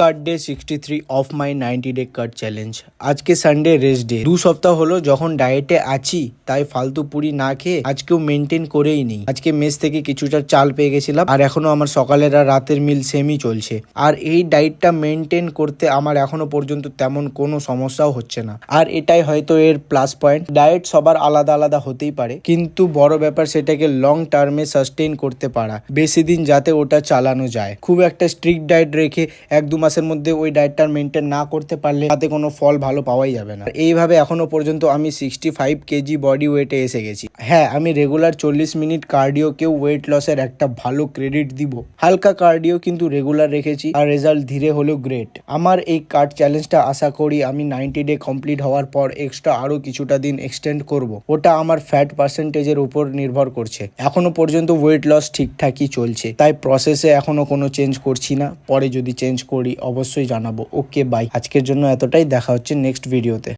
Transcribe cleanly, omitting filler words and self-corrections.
Cut day 63 of my 90 day cut challenge. আজকে Sunday rest day. 2 সপ্তাহ হলো যখন ডায়েটে আছি, তাই ফালতু পুরি না খেয়ে আজকেও মেনটেন করেই নেই। আজকে মেস থেকে কিছুটা চাল পেয়ে গেছিলাম, আর এখনো আমার সকালের আর রাতের মিল সেমই চলছে। আর এই ডায়েটটা মেনটেন করতে আমার এখনো পর্যন্ত তেমন কোনো সমস্যাও হচ্ছে না, আর এটাই হয়তো এর প্লাস পয়েন্ট। ডায়েট সবার আলাদা আলাদা হতেই পারে, কিন্তু বড় ব্যাপার সেটাকে লং টার্মে সাস্টেইন করতে পারা, বেশি দিন যাতে ওটা চালানো যায়। খুব একটা স্ট্রিক্ট ডায়েট রেখে 1-2 মাসের মধ্যে ওই ডায়েটটা মেনটেন না করতে পারলে তাতে কোনো ফল ভালো পাওয়াই যাবে না। এইভাবে এখনো পর্যন্ত আমি 65 কেজি বডি ওয়েটে এসে গেছি। হ্যাঁ, আমি রেগুলার 40 মিনিট কার্ডিওকেও ওয়েট লসের একটা ভালো ক্রেডিট দিব। হালকা কার্ডিও কিন্তু রেগুলার রেখেছি, আর রেজাল্ট ধীরে হলেও গ্রেট। আমার এই কার্ড চ্যালেঞ্জটা আশা করি আমি 90 ডে কমপ্লিট হওয়ার পর এক্সট্রা আরো কিছুটা দিন এক্সটেন্ড করব। ওটা আমার ফ্যাট পার্সেন্টেজের উপর নির্ভর করছে। এখনো পর্যন্ত ওয়েট লস ঠিকঠাকই চলছে, তাই প্রসেসে এখনো কোনো চেঞ্জ করছি না। পরে যদি চেঞ্জ করি অবশ্যই জানাবো। ওকে বাই, আজকের জন্য এতটাই। দেখা হচ্ছে নেক্সট ভিডিওতে।